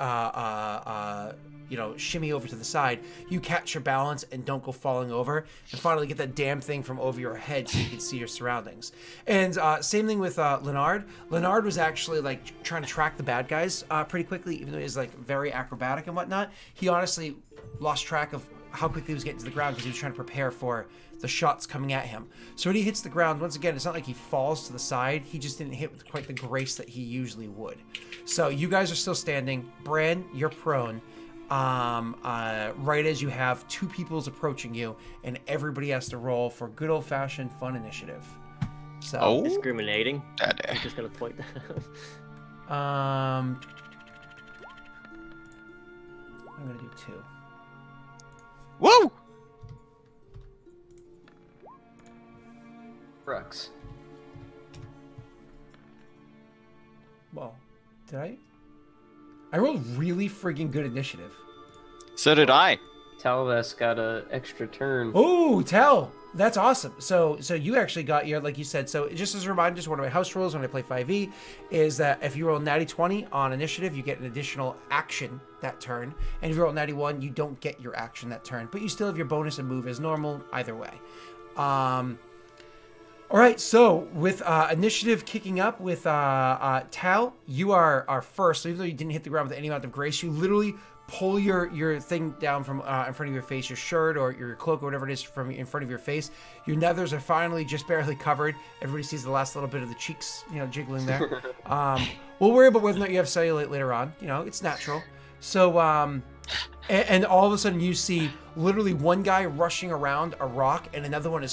shimmy over to the side, you catch your balance and don't go falling over, and finally get that damn thing from over your head so you can see your surroundings. And same thing with Leonard. Leonard was actually like trying to track the bad guys pretty quickly, even though he's like very acrobatic and whatnot. He honestly lost track of how quickly he was getting to the ground because he was trying to prepare for the shots coming at him. So when he hits the ground, once again, it's not like he falls to the side. He just didn't hit with quite the grace that he usually would. So you guys are still standing. Bran, you're prone. Right as you have two peoples approaching you, and everybody has to roll for good old-fashioned fun initiative. So Discriminating. I'm just gonna point that out. I'm gonna do 2. Whoa! Brooks. Well, did I? I rolled really friggin' good initiative. So did I. Talvas got an extra turn. Oh, Tal! That's awesome. So you actually got your, like you said, so just as a reminder, just one of my house rules when I play 5e is that if you roll natty 20 on initiative, you get an additional action that turn. And if you roll natty 1, you don't get your action that turn. But you still have your bonus and move as normal either way. All right, so with initiative kicking up with Tal, you are first. So even though you didn't hit the ground with any amount of grace, you literally pull your thing down from in front of your face, your shirt or your cloak or whatever it is from in front of your face. Your nethers are finally just barely covered. Everybody sees the last little bit of the cheeks, jiggling there. We'll worry about whether or not you have cellulite later on. It's natural. So, and all of a sudden you see literally one guy rushing around a rock, and another one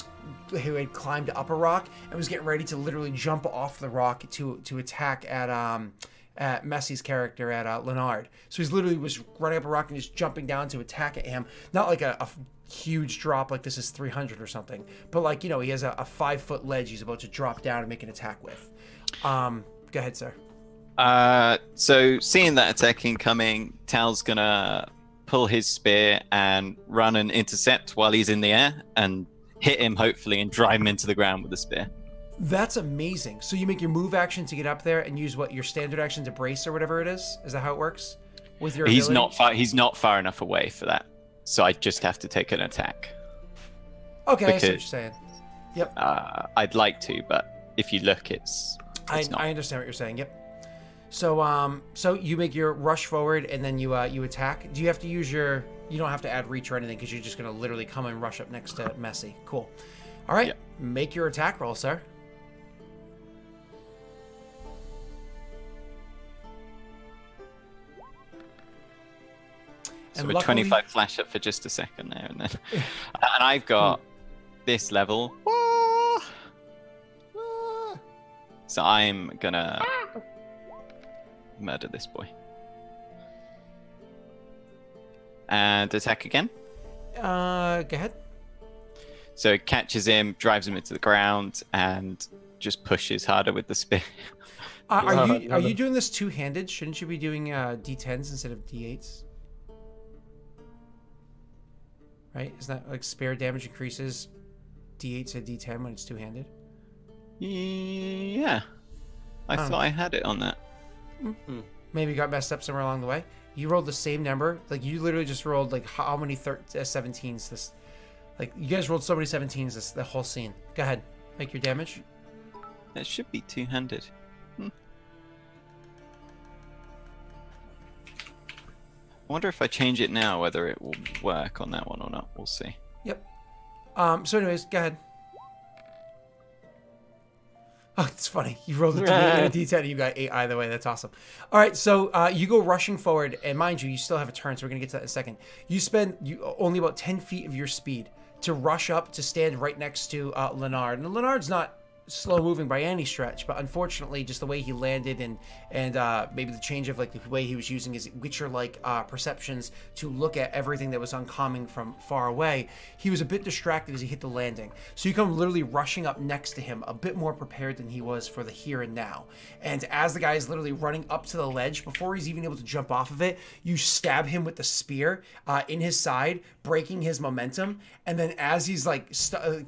who had climbed up a rock and was getting ready to literally jump off the rock to attack at Messi's character at Leonard. So he's literally was running up a rock and just jumping down to attack at him. Not like a huge drop like this is 300 or something, but like he has a 5-foot ledge he's about to drop down and make an attack with. Go ahead, sir. So seeing that attack incoming, Tal's gonna pull his spear and run and intercept while he's in the air and hit him hopefully and drive him into the ground with the spear. That's amazing. So you make your move action to get up there and use your standard action to brace or whatever it is? Is that how it works? With your He's ability? He's not far enough away for that. So I just have to take an attack. Okay, I see what you're saying. Yep. I'd like to, but if you look, it's I understand what you're saying. Yep. So so you make your rush forward and then you attack. Do you have to use your? You don't have to add reach or anything because you're just gonna literally come and rush up next to Messi. Cool. All right, Make your attack roll, sir. So And a luckily- 25 flash up for just a second there, and then and I've got this level. So I'm gonna murder this boy. And attack again. Go ahead. So it catches him, drives him into the ground, and just pushes harder with the spear. Are you doing this two-handed? Shouldn't you be doing D10s instead of D8s? Right? Isn't that like spear damage increases D8 to D10 when it's two-handed? Yeah. I thought I had it on that. Maybe you got messed up somewhere along the way. You rolled the same number. Like you literally just rolled like how many 17s this. Like you guys rolled so many 17s the whole scene. Go ahead, make your damage. It should be two-handed. I wonder if I change it now, whether it will work on that one or not. We'll see. Yep. So anyways, go ahead. Oh, it's funny. You rolled a D8 and a D10 and you got 8 either way. That's awesome. All right, so you go rushing forward, and mind you still have a turn, so we're going to get to that in a second. You spend only about 10 feet of your speed to rush up to stand right next to Leonard. And Leonard's not slow moving by any stretch, but unfortunately just the way he landed and maybe the change of like the way he was using his Witcher-like perceptions to look at everything that was oncoming from far away, he was a bit distracted as he hit the landing. So you come literally rushing up next to him, a bit more prepared than he was for the here and now. And as the guy is literally running up to the ledge, before he's even able to jump off of it, you stab him with the spear in his side, breaking his momentum. And then as he's like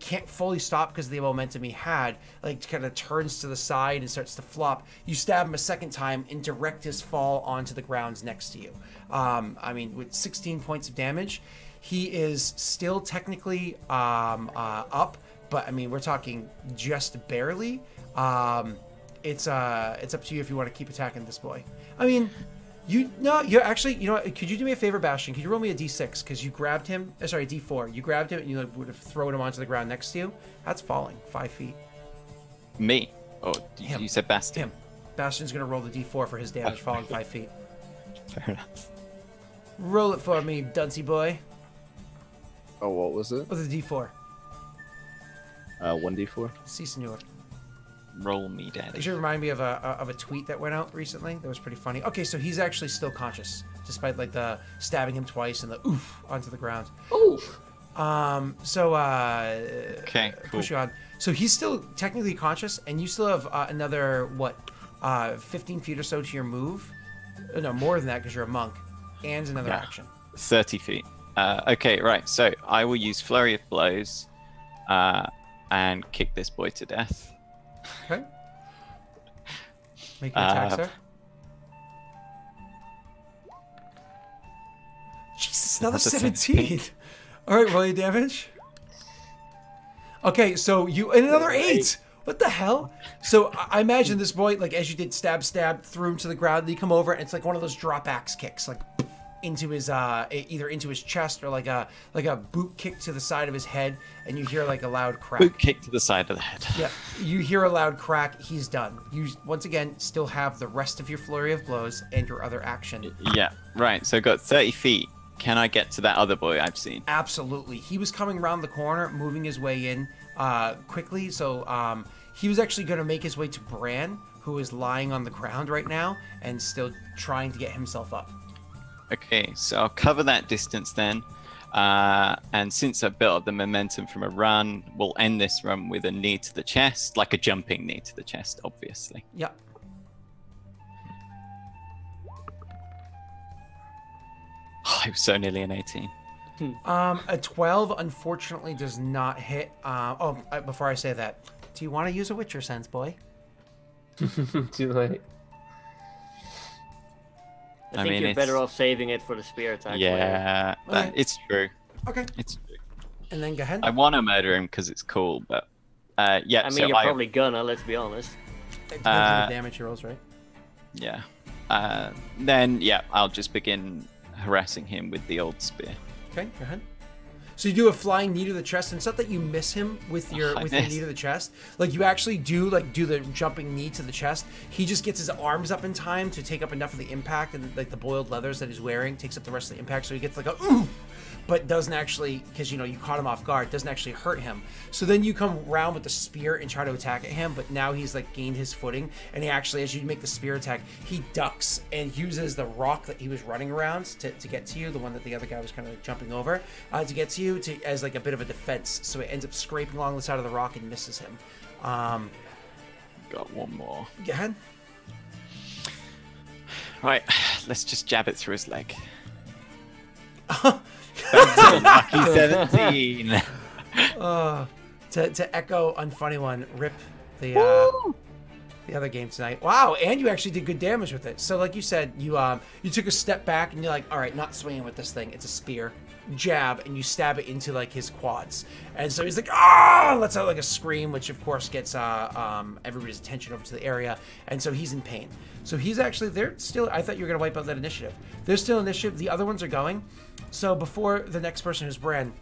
can't fully stop because of the momentum he had, like kind of turns to the side and starts to flop, you stab him a second time and direct his fall onto the ground next to you. I mean, with 16 points of damage, he is still technically up, but I mean, we're talking just barely. It's up to you if you want to keep attacking this boy. I mean, You're actually, you know what, could you do me a favor, Bastion? Could you roll me a d6? Because you grabbed him, sorry, d4. You grabbed him and you would have thrown him onto the ground next to you. That's falling 5 feet. Me? Oh, Him. you said Bastion. Him. Bastion's going to roll the d4 for his damage falling 5 feet. Fair enough. Roll it for me, Dunsey boy. Oh, what was it? With a d4. 1d4. Si, senor. Roll me, daddy. It should remind me of a tweet that went out recently. That was pretty funny. Okay, so he's actually still conscious, despite like the stabbing him twice and the oof onto the ground. Oof. Okay, cool. Push you on. So he's still technically conscious, and you still have another 15 feet or so to your move. No, more than that because you're a monk, and another Yeah. action. 30 feet. Okay, right. So I will use Flurry of Blows and kick this boy to death. Okay. Make an attack, sir. Jesus, another That's a 17. All right, roll your damage. Okay, so and another 8. What the hell? So I imagine this boy, like as you did stab, threw him to the ground. And you come over, and it's like one of those drop axe kicks, like into his either into his chest or like a boot kick to the side of his head, and you hear like a loud crack. Boot kick to the side of the head. Yeah, you hear a loud crack. He's done. You once again still have the rest of your flurry of blows and your other action. Yeah, right. So got 30 feet. Can I get to that other boy I've seen? Absolutely. He was coming around the corner, moving his way in quickly. So he was actually going to make his way to Bran, who is lying on the ground right now and still trying to get himself up. Okay, so I'll cover that distance then. And since I've built up the momentum from a run, we'll end this run with a knee to the chest, like a jumping knee to the chest, obviously. Yep. Oh, it was so nearly an 18. A 12 unfortunately does not hit. Before I say that, do you want to use a Witcher sense, boy? Too late. I think you're better off saving it for the spear attack. Yeah, Okay. it's true. Okay. It's true. And then go ahead. I want to murder him because it's cool, but yeah. I mean, so you're probably gonna. Let's be honest. It depends on the damage he rolls, right? Yeah. Then yeah, I'll just begin harassing him with the old spear. Okay, go ahead. So you do a flying knee to the chest, and it's not that you miss him with your I your miss. knee to the chest. Like you actually do the jumping knee to the chest. He just gets his arms up in time to take up enough of the impact, and like the boiled leathers that he's wearing takes up the rest of the impact. So he gets like a ooh, but doesn't actually, because you caught him off guard, doesn't actually hurt him. So then you come around with the spear and try to attack at him, but now he's like gained his footing, and he actually, as you make the spear attack, he ducks and uses the rock that he was running around to get to you, the one that the other guy was kind of like jumping over, to get to you as like a bit of a defense. So it ends up scraping along the side of the rock and misses him. Got one more. Go ahead. Right, let's just jab it through his leg. That's a lucky 17. To echo Unfunny One, rip the other game tonight. Wow, and you actually did good damage with it. So like you said, you took a step back and you're like, all right, not swinging with this thing. It's a spear. Jab, and you stab it into like his quads. And so he's like, ah, lets out like a scream, which of course gets everybody's attention over to the area. And so he's in pain. So he's actually, they're still, I thought you were going to wipe out that initiative. They're still initiative. The other ones are going. So before the next person who's Bran,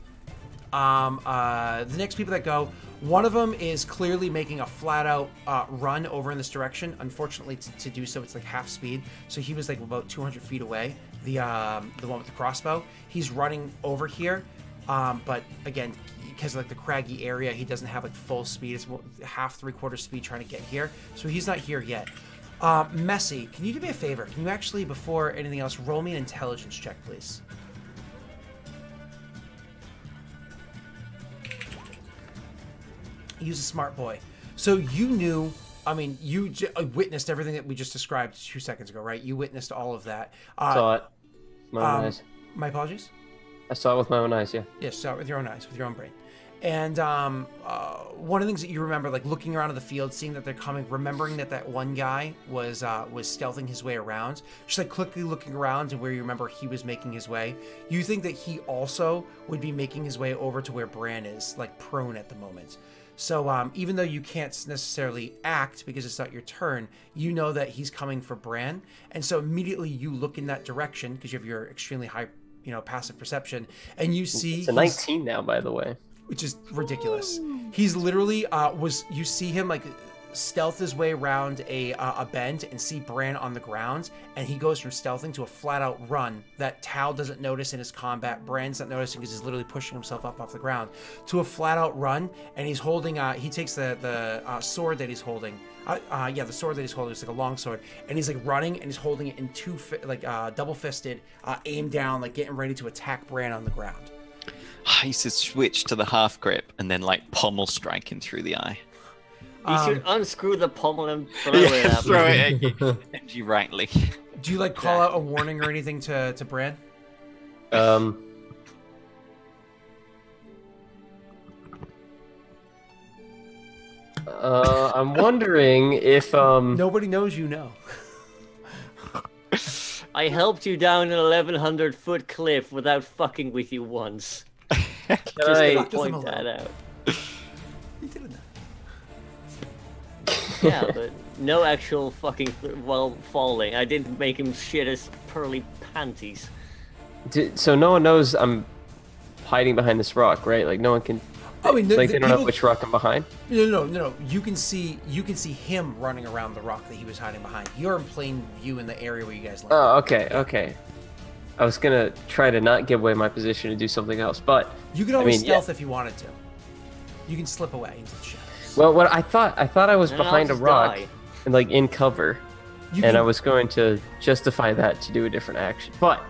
the next people that go, one of them is clearly making a flat out run over in this direction. Unfortunately, to do so, it's like half speed. So he was like about 200 feet away. The one with the crossbow, he's running over here. But again, because of like the craggy area, he doesn't have like full speed. It's half, 3/4 speed trying to get here. So he's not here yet. Messy, can you do me a favor? Can you actually, before anything else, roll me an intelligence check, please? Use a smart boy. So you knew, I mean, you witnessed everything that we just described 2 seconds ago, right? You witnessed all of that. Saw it. My own eyes. My apologies? I saw it with my own eyes, yeah. Yes, saw it with your own eyes, with your own brain. And one of the things that you remember, like looking around in the field, seeing that they're coming, remembering that one guy was stealthing his way around, just like quickly looking around to where you remember he was making his way. You think that he also would be making his way over to where Bran is, like prone at the moment. So even though you can't necessarily act because it's not your turn, you know that he's coming for Bran, and so immediately you look in that direction because you have your extremely high, passive perception, and you see It's a 19 now, by the way. which is ridiculous. He's literally you see him like stealth his way around a bend and see Bran on the ground, and he goes from stealthing to a flat out run that Tal doesn't notice in his combat. Bran's not noticing because he's literally pushing himself up off the ground to a flat out run, and he's holding he takes the sword that he's holding. The sword that he's holding is like a long sword, and he's like running and he's holding it in double fisted, aimed down, like getting ready to attack Bran on the ground. I used to switch to the half grip and then like pommel strike him through the eye. You should unscrew the pommel and throw it at throw me. it at you, and you rightly. Do you like call out a warning or anything to Bran? I'm wondering if Nobody knows you know. I helped you down an 1,100-foot cliff without fucking with you once. can Just I to point that out. You did that. Yeah, but no actual fucking falling. I didn't make him shit his pearly panties. so no one knows I'm hiding behind this rock, right? Like no one can. I mean, Like they don't know which rock I'm behind. No. You can see him running around the rock that he was hiding behind. You're in plain view in the area where you guys landed. Oh, okay. I was gonna try to not give away my position and do something else, but You could always stealth if you wanted to. You can slip away into the shadows. well, what I thought I was And behind a I'll just rock die. and like in cover, and I was going to justify that to do a different action. But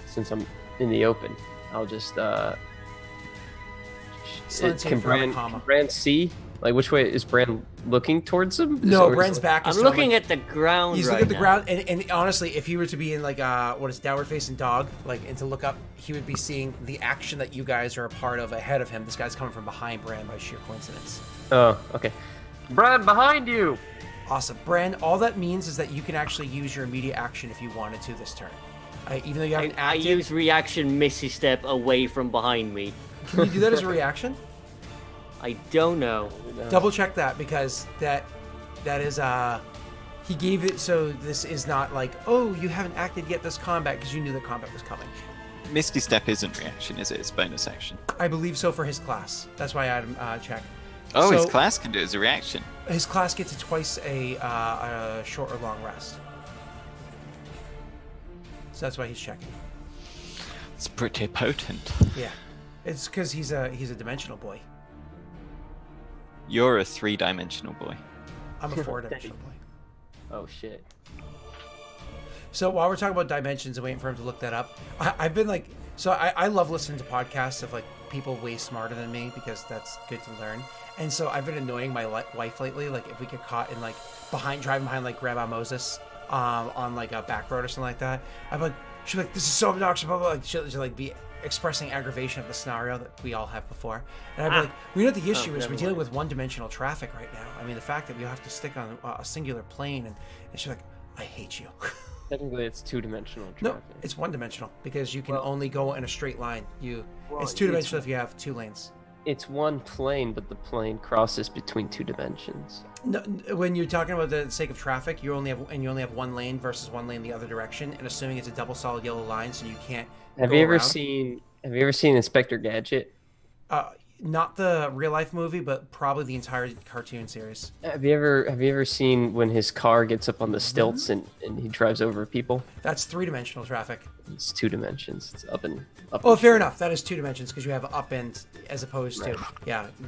since I'm in the open, I'll just can Bran see? Like which way is Bran looking towards him? No, Or is Bran's it- back. I'm looking at the ground He's right looking at the now. ground, and honestly, if he were to be in like what is downward facing dog, like and to look up, he would be seeing the action that you guys are a part of ahead of him. This guy's coming from behind Bran by sheer coincidence. Oh, okay. Bran, behind you! Awesome, Bran. All that means is that you can actually use your immediate action if you wanted to this turn. Even though you haven't I acted, use reaction Missy Step away from behind me. can you do that as a reaction? I don't know. Double check that because that is he gave it so this is not like, oh, you haven't acted yet this combat because you knew the combat was coming. Misty Step isn't reaction, is it? It's bonus action. I believe so for his class. That's why I had him check. Oh, his So- class can do it as a reaction. His class gets twice a short or long rest. So that's why he's checking. It's pretty potent. Yeah, it's because he's a dimensional boy. You're a 3-dimensional boy. I'm a 4-dimensional boy. Oh shit. So while we're talking about dimensions and waiting for him to look that up, I've been like, so I love listening to podcasts of like people way smarter than me because that's good to learn. And so I've been annoying my wife lately. Like if we get caught in like driving behind like Grandma Moses on like a back road or something like that, I'm like, she's like, this is so obnoxious, blah, blah, blah. She'll like be expressing aggravation of the scenario that we all have before. And I'd be like, we know what the issue is. We're dealing with one-dimensional traffic right now. I mean, the fact that we have to stick on a singular plane, and she's like, I hate you. Technically, it's 2-dimensional No, traffic. it's one-dimensional because you can only go in a straight line. Well, It's two-dimensional if you have 2 lanes. It's one plane, but the plane crosses between 2 dimensions. No, when you're talking about the sake of traffic, you only have 1 lane versus 1 lane the other direction, and assuming it's a double solid yellow line, so you can't. Have go you ever around. seen Inspector Gadget? Not the real life movie, but probably the entire cartoon series. Have you ever seen when his car gets up on the stilts and he drives over people? That's 3-dimensional traffic. It's 2 dimensions. It's up and up. Oh, and fair straight. enough. That is 2 dimensions because you have up end as opposed to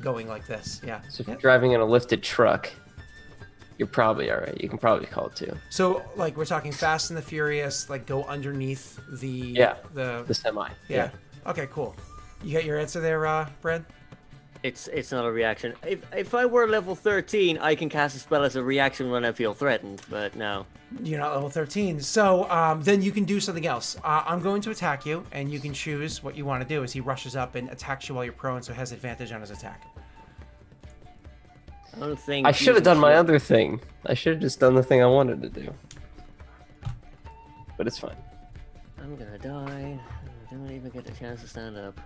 going like this. Yeah. So if you're driving in a lifted truck, you're probably all right. You can probably call it 2. So like we're talking Fast and the Furious, like go underneath the The semi. yeah. Okay, cool. You got your answer there, Brad? It's not a reaction. If I were level 13, I can cast a spell as a reaction when I feel threatened, but no. You're not level 13. So then you can do something else. I'm going to attack you, and you can choose what you want to do as he rushes up and attacks you while you're prone, so he has advantage on his attack. I don't think I should have using done my shield- other thing. I should have just done the thing I wanted to do. But it's fine. I'm gonna die. I don't even get a chance to stand up.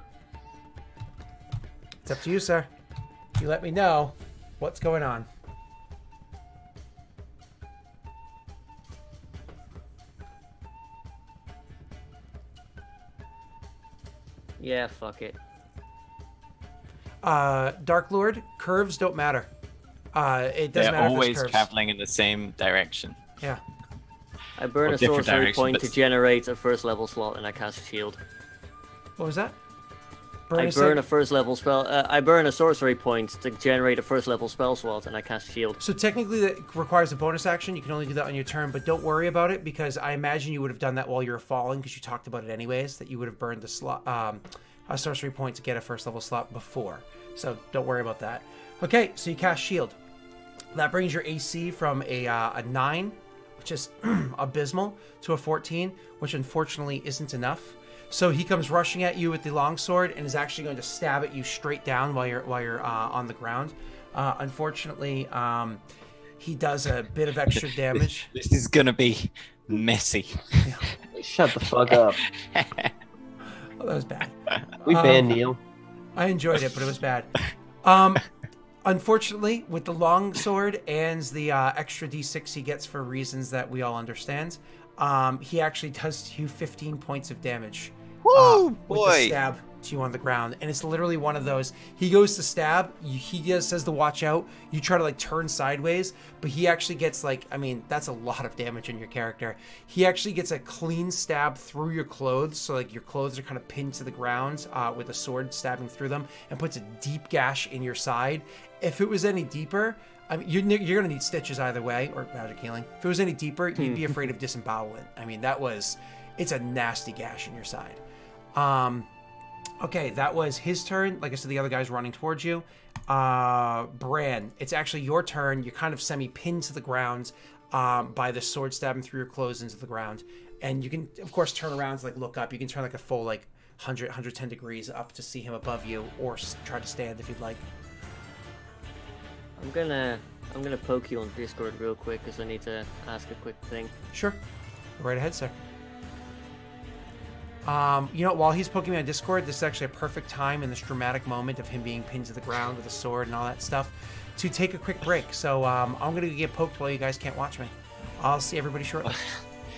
It's up to you, sir. You let me know what's going on. Yeah, fuck it. Dark Lord, curves don't matter. It doesn't They're matter if always it's curves. traveling in the same direction. Yeah. I burn Or a different sorcery direction, point but to generate a first level slot, and I cast shield. What was that? I a burn sec- a first level spell. I burn a sorcery point to generate a first level spell slot, and I cast shield. So technically that requires a bonus action. You can only do that on your turn, but don't worry about it because I imagine you would have done that while you were falling because you talked about it anyways, that you would have burned the slot, a sorcery point to get a first level slot before. So don't worry about that. Okay, so you cast shield. That brings your AC from a 9, which is abysmal, to a 14, which unfortunately isn't enough. So he comes rushing at you with the longsword and is actually going to stab at you straight down while you're on the ground. Unfortunately, he does a bit of extra damage. This is gonna be messy. Shut the fuck up. Oh, that was bad. We banned Neil. I enjoyed it, but it was bad. Unfortunately, with the longsword and the extra d6 he gets for reasons that we all understand, he actually does you 15 points of damage. Woo, With the boy! stab to you on the ground, and it's literally one of those. He goes to stab, says to watch out. You try to like turn sideways, but he actually gets like, I mean, that's a lot of damage in your character. He actually gets a clean stab through your clothes, so like your clothes are kind of pinned to the ground with a sword stabbing through them, and puts a deep gash in your side. If it was any deeper, I mean, you're gonna need stitches either way, or magic healing. If it was any deeper, you'd be afraid of disembowelment. I mean, it's a nasty gash in your side. Okay, that was his turn. Like I said, the other guy's running towards you. Bran, it's actually your turn. You're kind of semi-pinned to the ground by the sword stabbing through your clothes into the ground. And you can, of course, turn around to like look up. You can turn like a full like 110 degrees up to see him above you, or try to stand if you'd like. I'm gonna poke you on Discord real quick because I need to ask a quick thing. Sure. Go right ahead, sir. While he's poking me on Discord, this is actually a perfect time in this dramatic moment of him being pinned to the ground with a sword and all that stuff to take a quick break. So I'm going to get poked while you guys can't watch me. I'll see everybody shortly.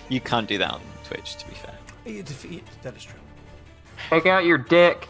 You can't do that on Twitch, to be fair. That is true. Take out your dick.